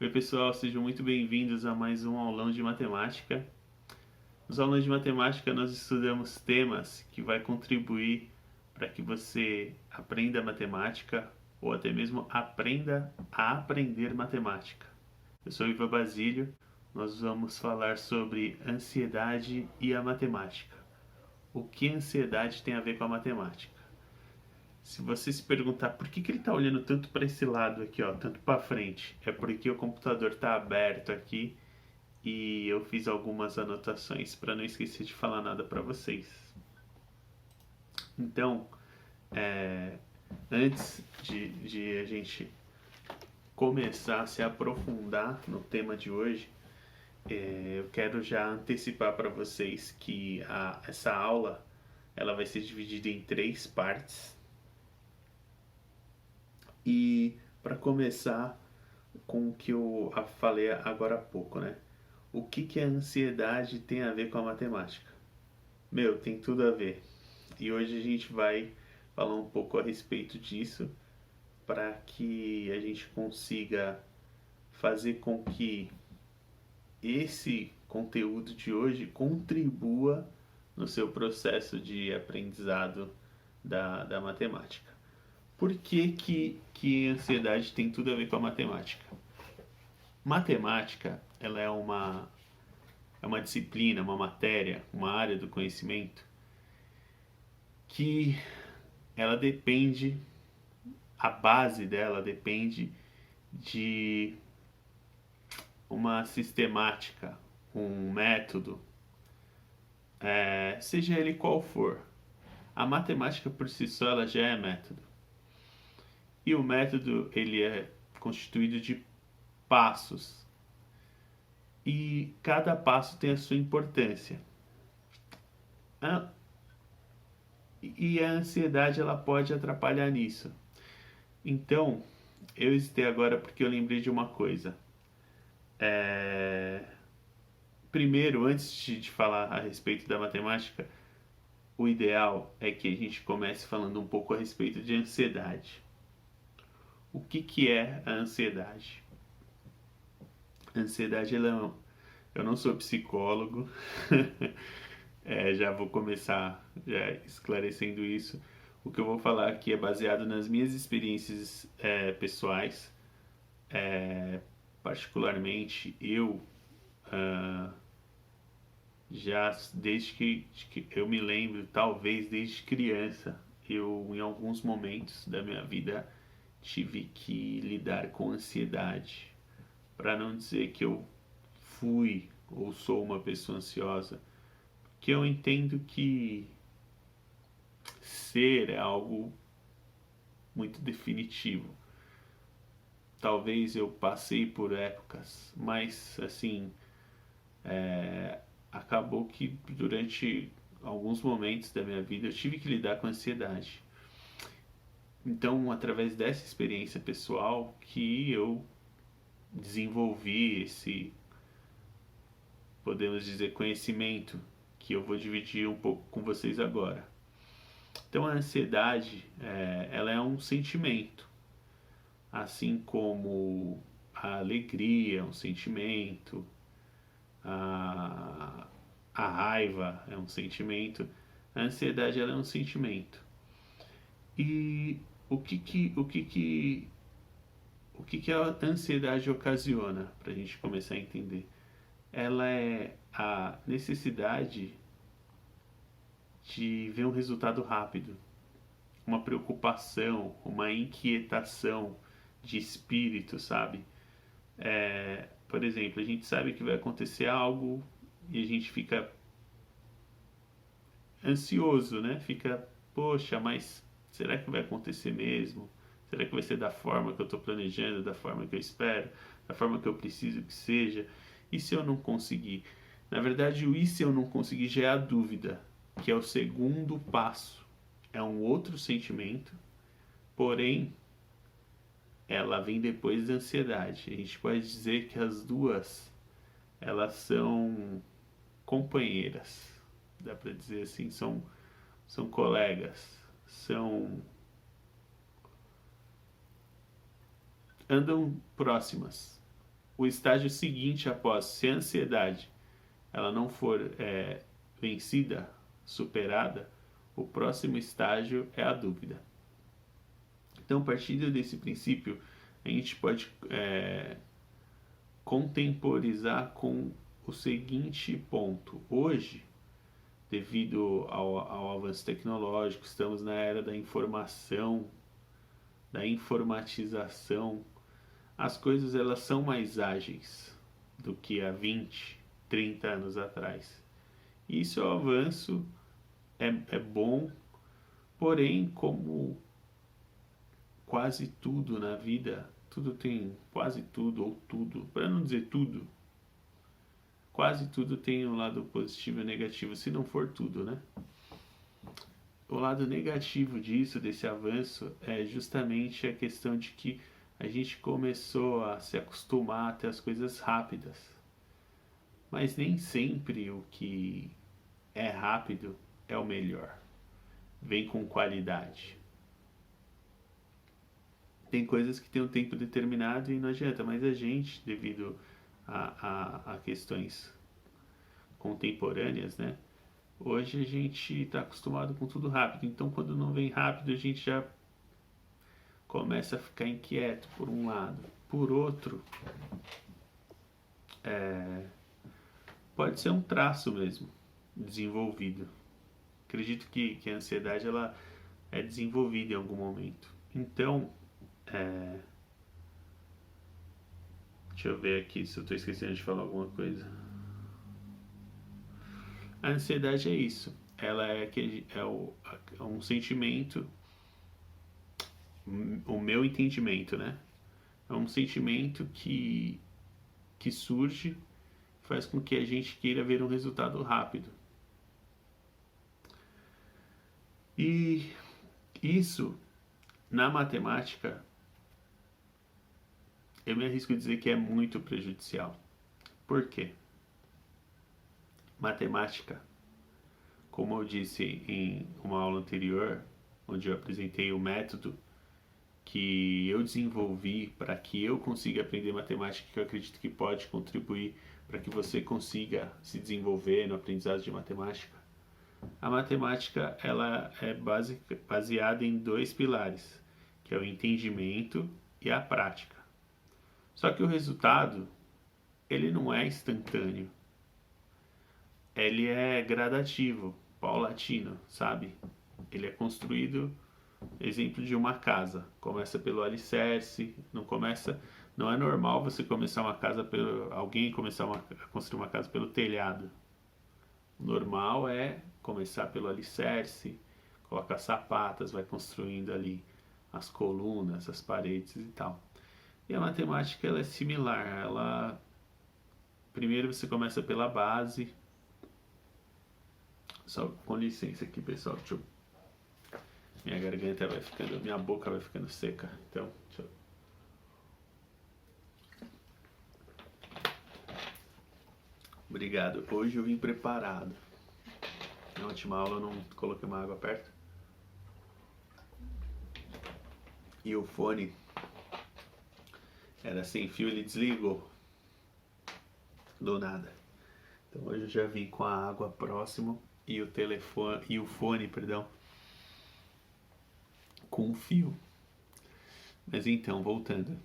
Oi, pessoal, sejam muito bem-vindos a mais um aulão de matemática. Nos aulões de matemática, nós estudamos temas que vai contribuir para que você aprenda matemática ou até mesmo aprenda a aprender matemática. Eu sou Ivan Basílio, nós vamos falar sobre ansiedade e a matemática. O que a ansiedade tem a ver com a matemática? Se você se perguntar por que ele está olhando tanto para esse lado aqui, ó, tanto para frente, é porque o computador está aberto aqui e eu fiz algumas anotações para não esquecer de falar nada para vocês. Então, é, antes de a gente começar a se aprofundar no tema de hoje, eu quero já antecipar para vocês que essa aula ela vai ser dividida em 3 partes. E para começar com o que eu falei agora há pouco, né? O que a ansiedade tem a ver com a matemática? Meu, tem tudo a ver. E hoje a gente vai falar um pouco a respeito disso para que a gente consiga fazer com que esse conteúdo de hoje contribua no seu processo de aprendizado da matemática. Por que a ansiedade tem tudo a ver com a matemática? Matemática, ela é uma disciplina, uma matéria, uma área do conhecimento que ela depende, a base dela depende de uma sistemática, um método, seja ele qual for. A matemática por si só ela já é método. E o método ele é constituído de passos. E cada passo tem a sua importância. E a ansiedade ela pode atrapalhar nisso. Então, eu hesitei agora porque eu lembrei de uma coisa. Primeiro, antes de falar a respeito da matemática, o ideal é que a gente comece falando um pouco a respeito de ansiedade. O que é a ansiedade? A ansiedade, eu não sou psicólogo, já vou começar já esclarecendo isso. O que eu vou falar aqui é baseado nas minhas experiências pessoais. Particularmente, eu já desde que eu me lembro, talvez desde criança, eu em alguns momentos da minha vida tive que lidar com ansiedade. Para não dizer que eu fui ou sou uma pessoa ansiosa, que eu entendo que ser é algo muito definitivo. Talvez eu passei por épocas, mas assim, acabou que durante alguns momentos da minha vida eu tive que lidar com ansiedade. Então, através dessa experiência pessoal que eu desenvolvi esse, podemos dizer, conhecimento que eu vou dividir um pouco com vocês agora. Então, a ansiedade, ela é um sentimento, assim como a alegria é um sentimento, a raiva é um sentimento, a ansiedade ela é um sentimento. E o que a ansiedade ocasiona, para a gente começar a entender? Ela é a necessidade de ver um resultado rápido, uma preocupação, uma inquietação de espírito, sabe? Por exemplo, a gente sabe que vai acontecer algo e a gente fica ansioso, né? Fica, poxa, mas será que vai acontecer mesmo? Será que vai ser da forma que eu estou planejando, da forma que eu espero, da forma que eu preciso que seja? E se eu não conseguir? Na verdade, o e se eu não conseguir já é a dúvida, que é o segundo passo. É um outro sentimento, porém, ela vem depois da ansiedade. A gente pode dizer que as duas, elas são companheiras, dá para dizer assim, são colegas, andam próximas. o estágio seguinte após, se a ansiedade ela não for vencida, superada, o próximo estágio é a dúvida. Então, partindo desse princípio, a gente pode contemporizar com o seguinte ponto. Hoje, devido ao avanço tecnológico, estamos na era da informação, da informatização. As coisas elas são mais ágeis do que há 20, 30 anos atrás. Isso é um avanço, é bom, porém, como quase tudo na vida, quase tudo, ou tudo, para não dizer tudo, quase tudo tem um lado positivo e negativo, se não for tudo, né? O lado negativo disso, desse avanço, é justamente a questão de que a gente começou a se acostumar a ter as coisas rápidas. Mas nem sempre o que é rápido é o melhor. Vem com qualidade. Tem coisas que tem um tempo determinado e não adianta, mas a gente, devido a questões contemporâneas, né? Hoje a gente está acostumado com tudo rápido, então quando não vem rápido a gente já começa a ficar inquieto por um lado. Por outro, pode ser um traço mesmo, desenvolvido. Acredito que a ansiedade ela é desenvolvida em algum momento. Então, deixa eu ver aqui se eu estou esquecendo de falar alguma coisa. A ansiedade é isso. Ela é um sentimento, o meu entendimento, né? É um sentimento que surge, faz com que a gente queira ver um resultado rápido. E isso, na matemática, eu me arrisco a dizer que é muito prejudicial. Por quê? Matemática, como eu disse em uma aula anterior, onde eu apresentei o método que eu desenvolvi para que eu consiga aprender matemática, que eu acredito que pode contribuir para que você consiga se desenvolver no aprendizado de matemática. A matemática ela é baseada em dois pilares, que é o entendimento e a prática. Só que o resultado ele não é instantâneo. Ele é gradativo, paulatino, sabe? Ele é construído, exemplo de uma casa. Começa pelo alicerce, não é normal você começar uma casa alguém começar a construir uma casa pelo telhado. O normal é começar pelo alicerce, colocar sapatas, vai construindo ali as colunas, as paredes e tal. E a matemática ela é similar. Primeiro você começa pela base. Só com licença aqui, pessoal. Minha garganta vai ficando, minha boca vai ficando seca. Então, Obrigado. Hoje eu vim preparado. Na última aula eu não coloquei uma água perto. E o fone era sem fio, ele desligou. Do nada. Então hoje eu já vim com a água próximo e o fone, com o fio. Mas então, voltando.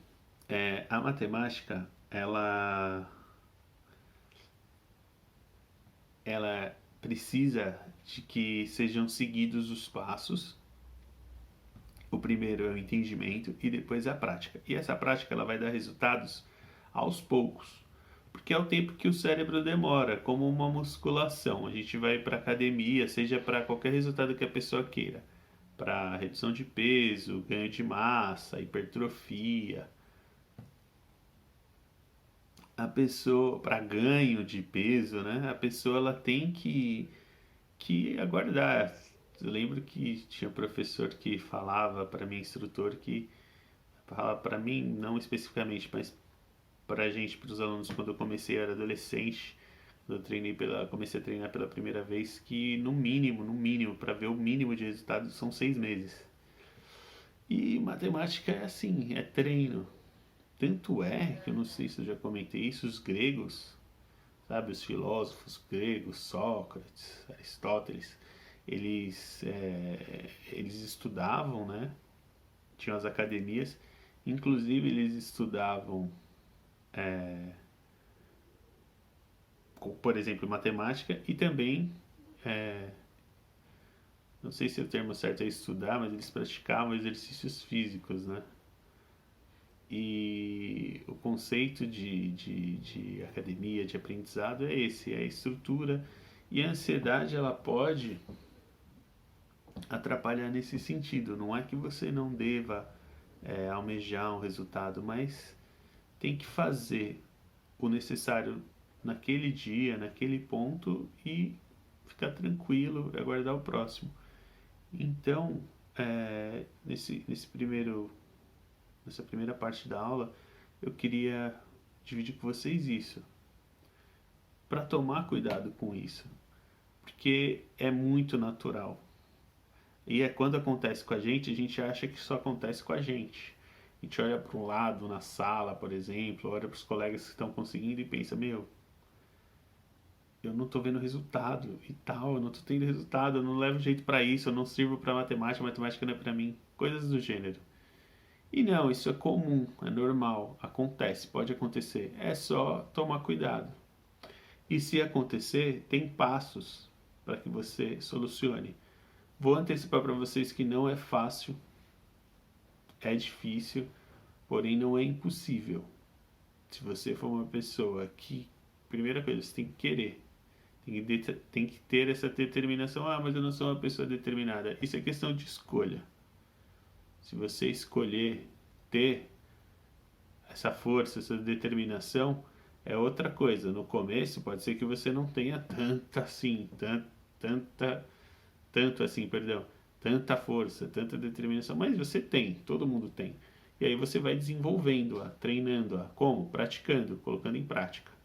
A matemática, ela precisa de que sejam seguidos os passos. O primeiro é o entendimento e depois a prática. E essa prática ela vai dar resultados aos poucos, porque é o tempo que o cérebro demora, como uma musculação. A gente vai para academia, seja para qualquer resultado que a pessoa queira, para redução de peso, ganho de massa, hipertrofia. A pessoa, para ganho de peso, né? A pessoa ela tem que aguardar. Eu lembro que tinha professor que falava para mim, instrutor, que falava para mim, não especificamente, mas para a gente, para os alunos, quando eu era adolescente, quando eu comecei a treinar pela primeira vez, que no mínimo, para ver o mínimo de resultado, são 6 meses. E matemática é assim, é treino. Tanto é que eu não sei se eu já comentei isso, os gregos, sabe, os filósofos gregos, Sócrates, Aristóteles, eles estudavam, né? Tinham as academias, inclusive eles estudavam, por exemplo, matemática e também, é, não sei se o termo certo é estudar, mas eles praticavam exercícios físicos, né? E o conceito de academia, de aprendizado é esse, é a estrutura. E a ansiedade, ela pode atrapalhar nesse sentido. Não é que você não deva almejar um resultado, mas tem que fazer o necessário naquele dia, naquele ponto e ficar tranquilo e aguardar o próximo. Então, nessa primeira parte da aula, eu queria dividir com vocês isso, para tomar cuidado com isso, porque é muito natural. E é quando acontece com a gente acha que só acontece com a gente. A gente olha para um lado na sala, por exemplo, olha para os colegas que estão conseguindo e pensa: meu, eu não estou vendo resultado e tal, eu não estou tendo resultado, eu não levo jeito para isso, eu não sirvo para matemática, matemática não é para mim, coisas do gênero. E não, isso é comum, é normal, acontece, pode acontecer, é só tomar cuidado. E se acontecer, tem passos para que você solucione. Vou antecipar para vocês que não é fácil, é difícil, porém não é impossível. Se você for uma pessoa que, primeira coisa, você tem que querer, tem que ter essa determinação. Ah, mas eu não sou uma pessoa determinada. Isso é questão de escolha. Se você escolher ter essa força, essa determinação, é outra coisa. No começo pode ser que você não tenha tanto assim, perdão, tanta força, tanta determinação, mas você tem, todo mundo tem. E aí você vai desenvolvendo-a, treinando-a, como? Praticando, colocando em prática.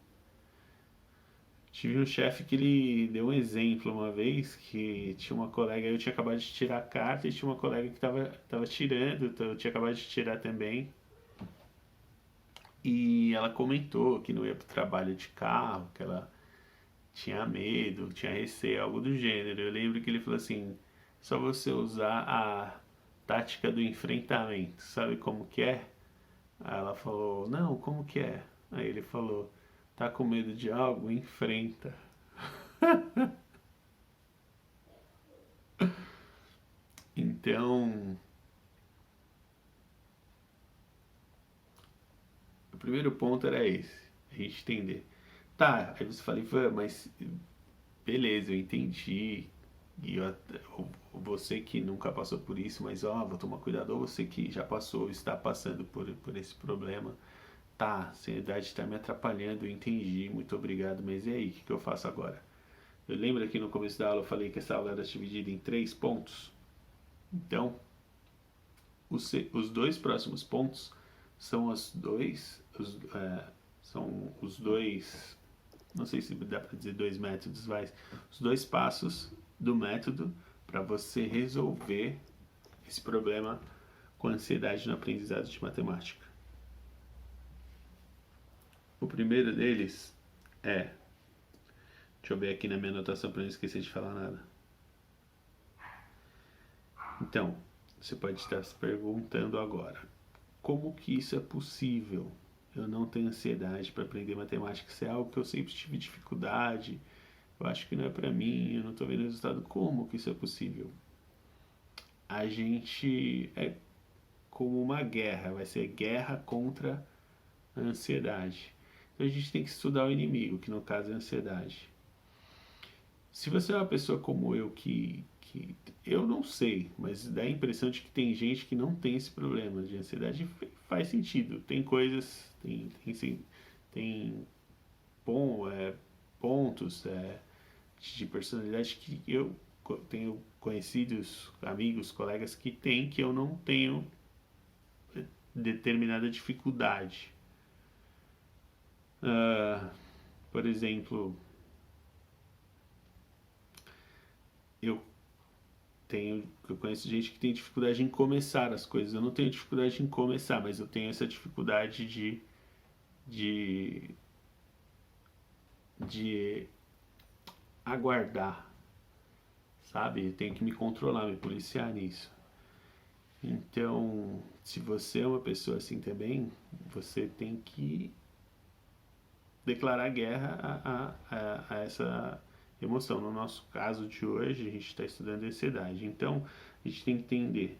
Tive um chefe que ele deu um exemplo uma vez, que tinha uma colega, eu tinha acabado de tirar a carta e tinha uma colega que tava tirando, então eu tinha acabado de tirar também. E ela comentou que não ia para o trabalho de carro, que ela tinha medo, tinha receio, algo do gênero. Eu lembro que ele falou assim: só você usar a tática do enfrentamento, sabe como que é? Aí ela falou: não, como que é? Aí ele falou: tá com medo de algo? Enfrenta. Então, o primeiro ponto era esse, a gente entender. Tá, aí você fala: Ivan, mas beleza, eu entendi. E você que nunca passou por isso, mas vou tomar cuidado. Ou você que já passou, está passando por esse problema. Tá, a ansiedade está me atrapalhando, eu entendi, muito obrigado, mas e aí, o que eu faço agora? Eu lembro que no começo da aula eu falei que essa aula era dividida em 3 pontos. Então, os dois próximos pontos são são os dois, não sei se dá para dizer dois métodos, mas os dois passos do método para você resolver esse problema com ansiedade no aprendizado de matemática. O primeiro deles é, deixa eu ver aqui na minha anotação para não esquecer de falar nada. Então, você pode estar se perguntando agora: como que isso é possível? Eu não tenho ansiedade para aprender matemática, isso é algo que eu sempre tive dificuldade, eu acho que não é para mim, eu não estou vendo resultado. Como que isso é possível? A gente é como uma guerra, vai ser guerra contra a ansiedade. Então a gente tem que estudar o inimigo, que no caso é a ansiedade. Se você é uma pessoa como eu que eu não sei, mas dá a impressão de que tem gente que não tem esse problema de ansiedade, faz sentido. Tem coisas, tem bom, pontos de personalidade que eu tenho conhecidos, amigos, colegas que tem, que eu não tenho determinada dificuldade. Por exemplo, eu Eu conheço gente que tem dificuldade em começar as coisas. Eu não tenho dificuldade em começar, mas eu tenho essa dificuldade de, de aguardar, sabe? Eu tenho que me controlar, me policiar nisso. Então, se você é uma pessoa assim também, você tem que declarar guerra a essa emoção. No nosso caso de hoje, a gente está estudando ansiedade. Então, a gente tem que entender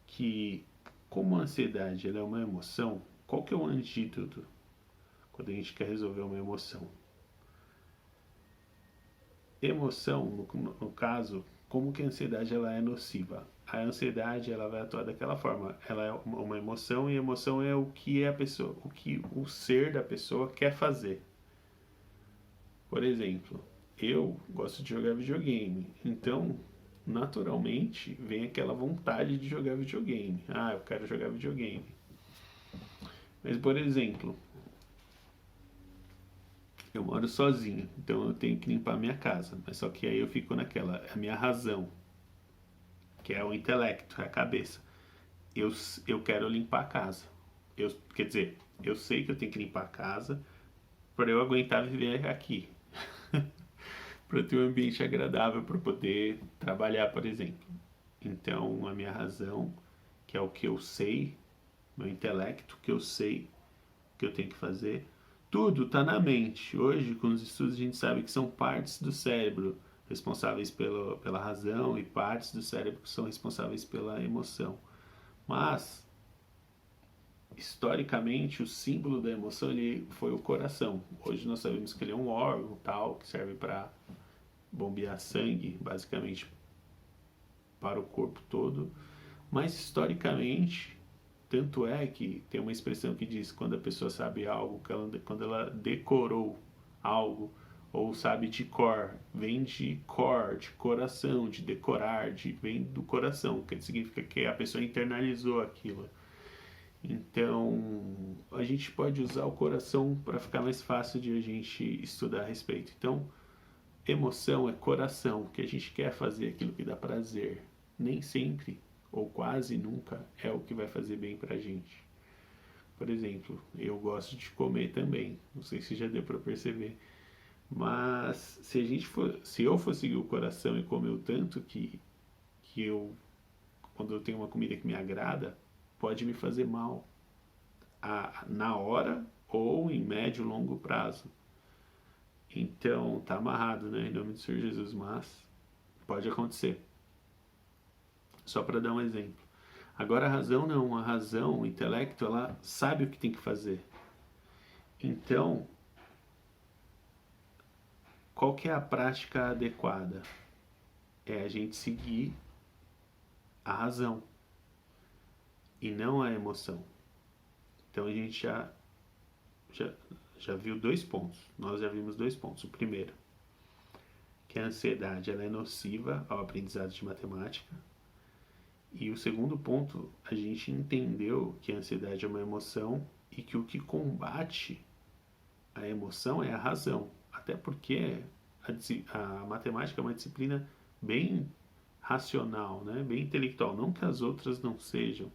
que, como a ansiedade ela é uma emoção, qual que é o antídoto quando a gente quer resolver uma emoção? Emoção, no caso, como que a ansiedade ela é nociva? A ansiedade ela vai atuar daquela forma. Ela é uma emoção e emoção é o que a pessoa, o que o ser da pessoa quer fazer. Por exemplo, eu gosto de jogar videogame, então naturalmente vem aquela vontade de jogar videogame. Ah, eu quero jogar videogame. Mas por exemplo, eu moro sozinho, então eu tenho que limpar minha casa. Mas só que aí eu fico naquela, a minha razão, que é o intelecto, é a cabeça. Eu quero limpar a casa. Quer dizer, eu sei que eu tenho que limpar a casa para eu aguentar viver aqui. Para ter um ambiente agradável para poder trabalhar, por exemplo. Então, a minha razão, que é o que eu sei, meu intelecto, que eu sei que eu tenho que fazer, tudo está na mente. Hoje, com os estudos, a gente sabe que são partes do cérebro responsáveis pela razão e partes do cérebro que são responsáveis pela emoção. Mas, historicamente, o símbolo da emoção ele foi o coração. Hoje nós sabemos que ele é um órgão tal que serve para bombear sangue, basicamente, para o corpo todo. Mas, historicamente, tanto é que tem uma expressão que diz quando a pessoa sabe algo, quando ela decorou algo, ou sabe de cor, vem de cor, de coração, de decorar, vem do coração, que significa que a pessoa internalizou aquilo. Então, a gente pode usar o coração para ficar mais fácil de a gente estudar a respeito. Então, emoção é coração, que a gente quer fazer aquilo que dá prazer. Nem sempre, ou quase nunca, é o que vai fazer bem pra gente. Por exemplo, eu gosto de comer também, não sei se já deu para perceber. Mas se eu for seguir o coração e comer o tanto que eu, quando eu tenho uma comida que me agrada, pode me fazer mal na hora ou em médio e longo prazo. Então, tá amarrado, né? Em nome do Senhor Jesus, mas pode acontecer. Só para dar um exemplo. Agora a razão não, a razão, o intelecto, ela sabe o que tem que fazer. Então, qual que é a prática adequada? É a gente seguir a razão e não a emoção. Então a gente já, já viu dois pontos. Nós já vimos dois pontos. O primeiro, que a ansiedade ela é nociva ao aprendizado de matemática. E o segundo ponto, a gente entendeu que a ansiedade é uma emoção e que o que combate a emoção é a razão. Até porque a matemática é uma disciplina bem racional, né? Bem intelectual. Não que as outras não sejam,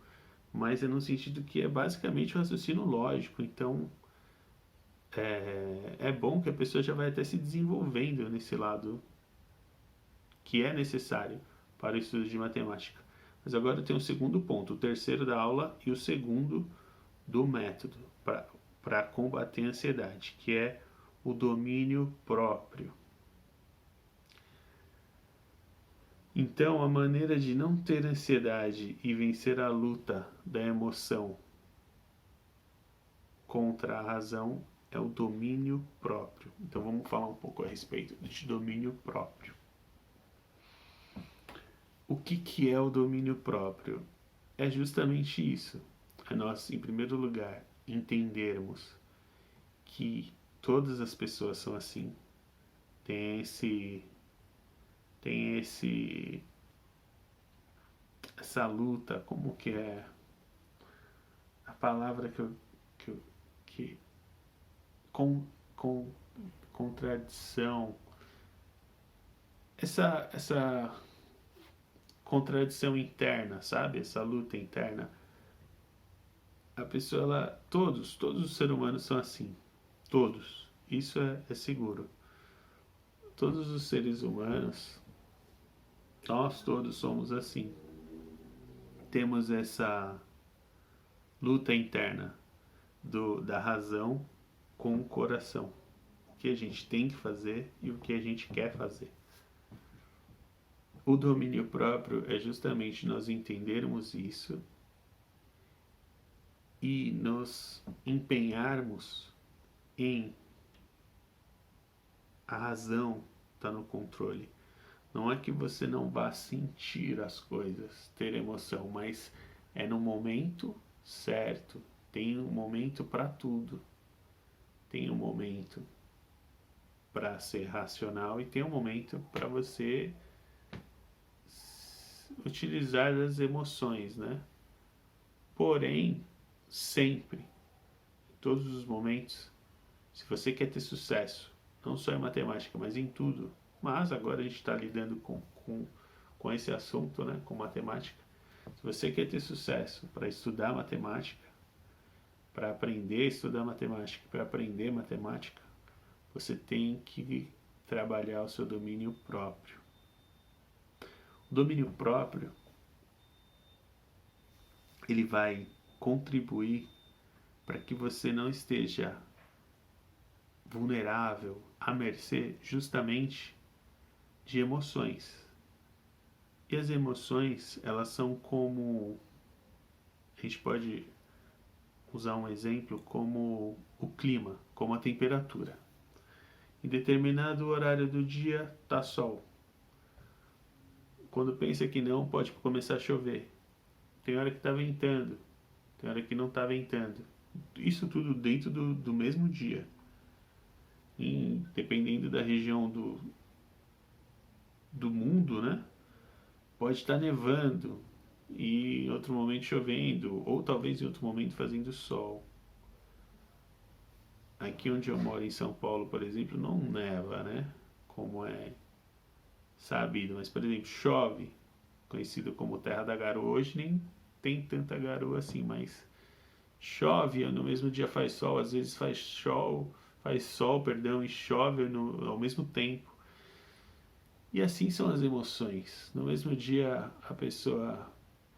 mas é no sentido que é basicamente o raciocínio lógico. Então, é bom que a pessoa já vai até se desenvolvendo nesse lado que é necessário para o estudo de matemática. Mas agora tem o segundo ponto, o terceiro da aula e o segundo do método para combater a ansiedade, que é o domínio próprio. Então, a maneira de não ter ansiedade e vencer a luta da emoção contra a razão é o domínio próprio. Então, vamos falar um pouco a respeito de domínio próprio. O que é o domínio próprio? É justamente isso. É nós, em primeiro lugar, entendermos que todas as pessoas são assim. Tem essa luta, como que é a palavra que com contradição, essa contradição interna, sabe? Essa luta interna. A pessoa, todos os seres humanos são assim. Todos. Isso é seguro. Todos os seres humanos, nós todos somos assim. Temos essa luta interna da razão com o coração. O que a gente tem que fazer e o que a gente quer fazer. O domínio próprio é justamente nós entendermos isso e nos empenharmos em a razão está no controle. Não é que você não vá sentir as coisas, ter emoção, mas é no momento certo. Tem um momento para tudo. Tem um momento para ser racional e tem um momento para você utilizar as emoções, né? Porém, sempre, em todos os momentos, se você quer ter sucesso, não só em matemática, mas em tudo, mas agora a gente está lidando com esse assunto, né? Com matemática. Se você quer ter sucesso para estudar matemática, para aprender a estudar matemática, para aprender matemática, você tem que trabalhar o seu domínio próprio. O domínio próprio, ele vai contribuir para que você não esteja vulnerável, à mercê justamente de emoções. E as emoções, elas são como, a gente pode usar um exemplo como o clima, como a temperatura. Em determinado horário do dia tá sol. Quando pensa que não, pode começar a chover. Tem hora que tá ventando, tem hora que não tá ventando. Isso tudo dentro do mesmo dia. Dependendo da região do mundo, né? Pode estar nevando e em outro momento chovendo, ou talvez em outro momento fazendo sol. Aqui onde eu moro, em São Paulo, por exemplo, não neva, né? Como é sabido, mas por exemplo, chove, conhecido como Terra da Garoa. Hoje nem tem tanta garoa assim, mas chove, no mesmo dia faz sol, às vezes faz sol, e chove ao mesmo tempo. E assim são as emoções. No mesmo dia a pessoa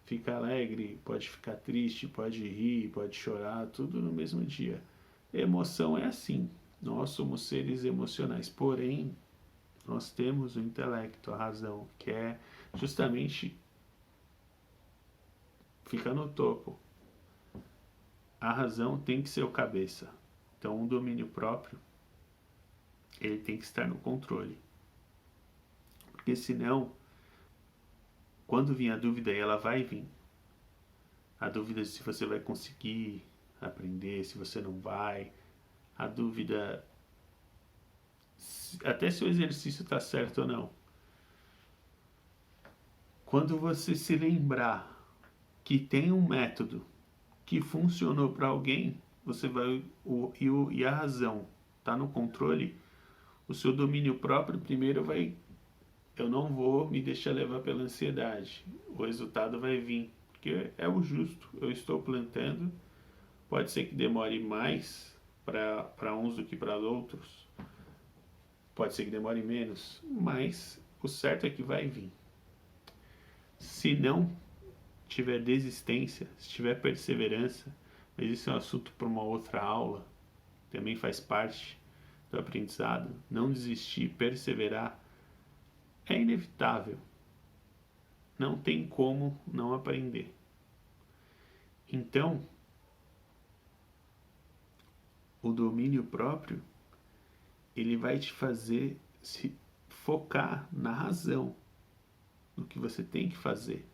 fica alegre, pode ficar triste, pode rir, pode chorar, tudo no mesmo dia. A emoção é assim. Nós somos seres emocionais, porém nós temos o intelecto, a razão, que é justamente fica no topo. A razão tem que ser o cabeça. Então o domínio próprio, ele tem que estar no controle. Porque senão, quando vir a dúvida, e ela vai vir, a dúvida de se você vai conseguir aprender, se você não vai, a dúvida até se o exercício está certo ou não. Quando você se lembrar que tem um método que funcionou para alguém, você vai e a razão está no controle, o seu domínio próprio primeiro vai, eu não vou me deixar levar pela ansiedade, o resultado vai vir, porque é o justo, eu estou plantando, pode ser que demore mais para uns do que para outros, pode ser que demore menos, mas o certo é que vai vir. Se não tiver desistência, se tiver perseverança, mas isso é um assunto para uma outra aula, também faz parte do aprendizado, não desistir, perseverar, é inevitável. Não tem como não aprender. Então, o domínio próprio, ele vai te fazer se focar na razão, no que você tem que fazer,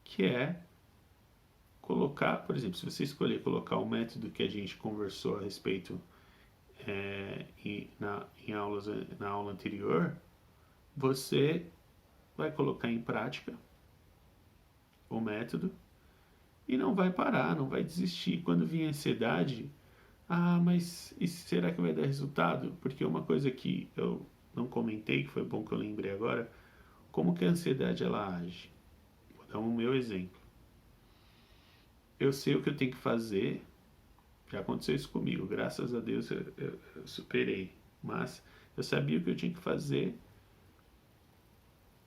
que é colocar, por exemplo, se você escolher colocar o método que a gente conversou a respeito na aula anterior, você vai colocar em prática o método e não vai parar, não vai desistir. Quando vier ansiedade, mas será que vai dar resultado? Porque uma coisa que eu não comentei, que foi bom que eu lembrei agora, como que a ansiedade ela age? Vou dar o meu exemplo. Eu sei o que eu tenho que fazer, já aconteceu isso comigo, graças a Deus eu superei, mas eu sabia o que eu tinha que fazer,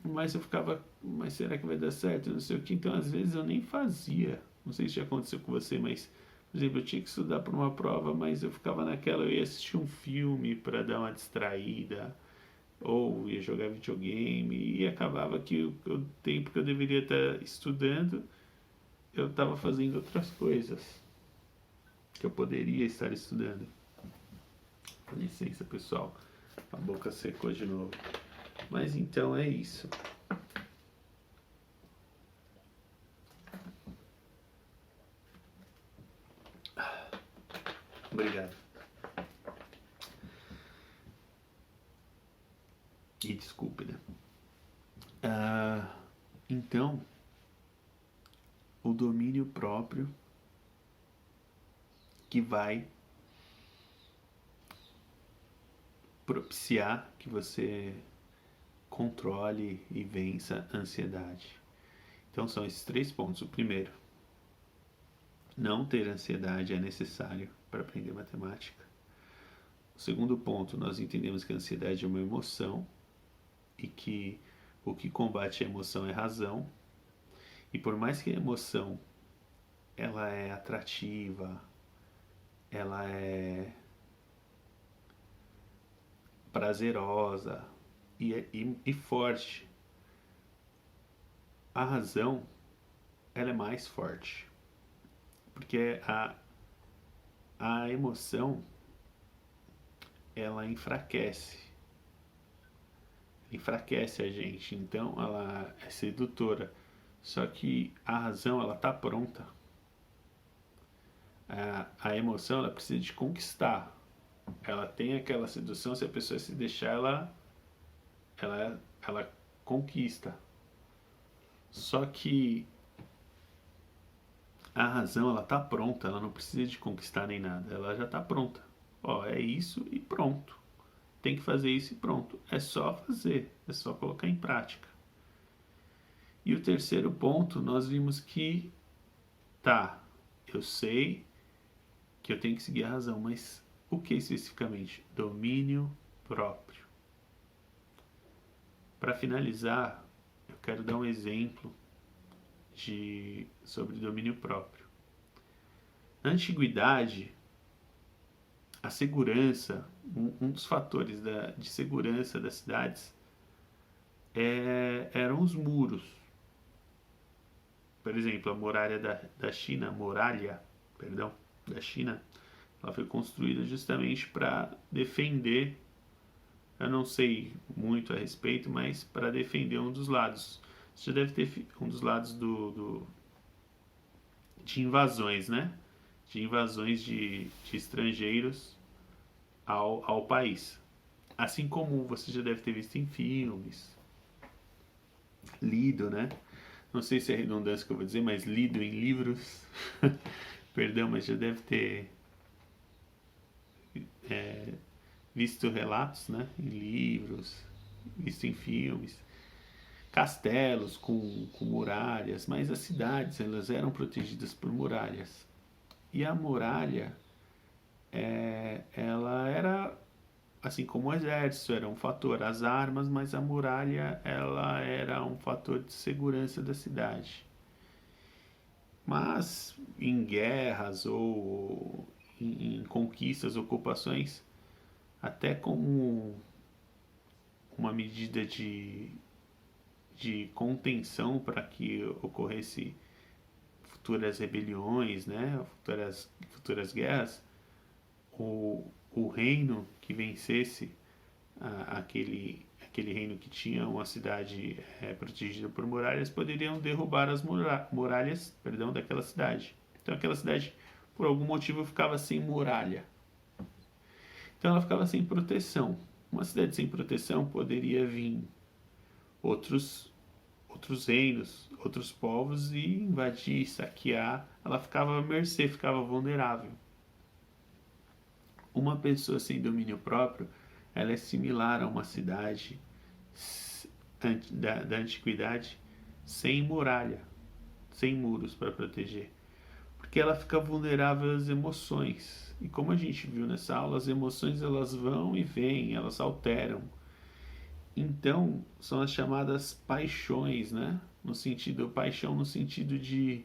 mas eu ficava, mas será que vai dar certo? Não sei o que, então às vezes eu nem fazia. Não sei se já aconteceu com você, mas, por exemplo, eu tinha que estudar para uma prova, mas eu ficava naquela, eu ia assistir um filme para dar uma distraída, ou ia jogar videogame, e acabava que o tempo que eu deveria estar estudando, eu estava fazendo outras coisas que eu poderia estar estudando. Com licença, pessoal, a boca secou de novo. Mas então é isso. Obrigado. E desculpe, né? Então, o domínio próprio que vai propiciar que você controle e vença a ansiedade. Então são esses 3 pontos. O primeiro, não ter ansiedade é necessário para aprender matemática. O segundo ponto, nós entendemos que a ansiedade é uma emoção e que o que combate a emoção é razão. E por mais que a emoção ela é atrativa, ela é prazerosa e forte, a razão ela é mais forte, porque a emoção ela enfraquece a gente, então ela é sedutora, só que a razão ela tá pronta. A emoção ela precisa de conquistar, ela tem aquela sedução, se a pessoa se deixar ela conquista. Só que a razão ela tá pronta, ela não precisa de conquistar nem nada, ela já tá pronta. Ó, é isso e pronto. Tem que fazer isso e pronto. É só fazer, é só colocar em prática. E o terceiro ponto, nós vimos que tá, eu sei que eu tenho que seguir a razão, mas o que especificamente? Domínio próprio. Para finalizar, eu quero dar um exemplo sobre domínio próprio. Na antiguidade, a segurança, um dos fatores de segurança das cidades eram os muros. Por exemplo, a muralha da China, da China, ela foi construída justamente para defender, eu não sei muito a respeito, mas para defender um dos lados. Você já deve ter um dos lados de invasões, né? De invasões de estrangeiros ao país. Assim como você já deve ter visto em filmes, lido, né? Não sei se é redundância que eu vou dizer, mas lido em livros. Perdão, mas já deve ter visto relatos, né? Em livros, visto em filmes. Castelos com muralhas, mas as cidades elas eram protegidas por muralhas. E a muralha, ela era, assim como o exército era um fator, as armas, mas a muralha ela era um fator de segurança da cidade. Mas em guerras ou em conquistas, ocupações, até como uma medida de contenção para que ocorresse futuras rebeliões, né, futuras guerras, o reino que vencesse aquele reino que tinha uma cidade protegida por muralhas poderiam derrubar as muralhas, daquela cidade. Então aquela cidade por algum motivo ficava sem muralha. Então ela ficava sem proteção. Uma cidade sem proteção poderia vir outros reinos, outros povos e invadir, saquear. Ela ficava à mercê, ficava vulnerável. Uma pessoa sem domínio próprio, ela é similar a uma cidade da antiguidade sem muralha, sem muros para proteger, porque ela fica vulnerável às emoções. E como a gente viu nessa aula, as emoções elas vão e vêm, elas alteram. Então, são as chamadas paixões, né? Paixão no sentido de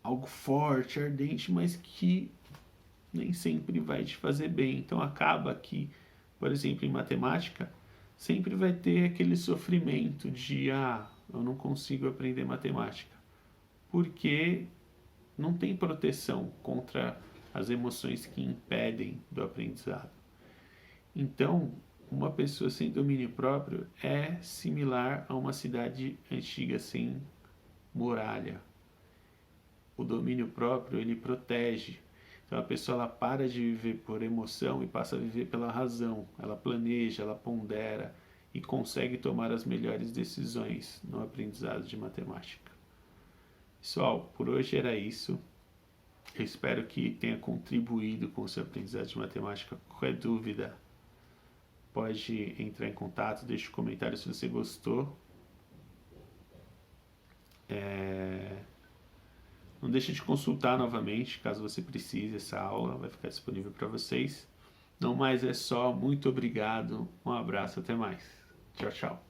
algo forte, ardente, mas que nem sempre vai te fazer bem. Então acaba que, por exemplo, em matemática, sempre vai ter aquele sofrimento de eu não consigo aprender matemática, porque não tem proteção contra as emoções que impedem do aprendizado. Então, uma pessoa sem domínio próprio é similar a uma cidade antiga sem muralha. O domínio próprio, ele protege. Então a pessoa ela para de viver por emoção e passa a viver pela razão. Ela planeja, ela pondera e consegue tomar as melhores decisões no aprendizado de matemática. Pessoal, por hoje era isso. Eu espero que tenha contribuído com o seu aprendizado de matemática. Qualquer dúvida, pode entrar em contato, deixe um comentário se você gostou. Não deixe de consultar novamente, caso você precise, essa aula vai ficar disponível para vocês. Não mais é só, muito obrigado, um abraço, até mais. Tchau, tchau.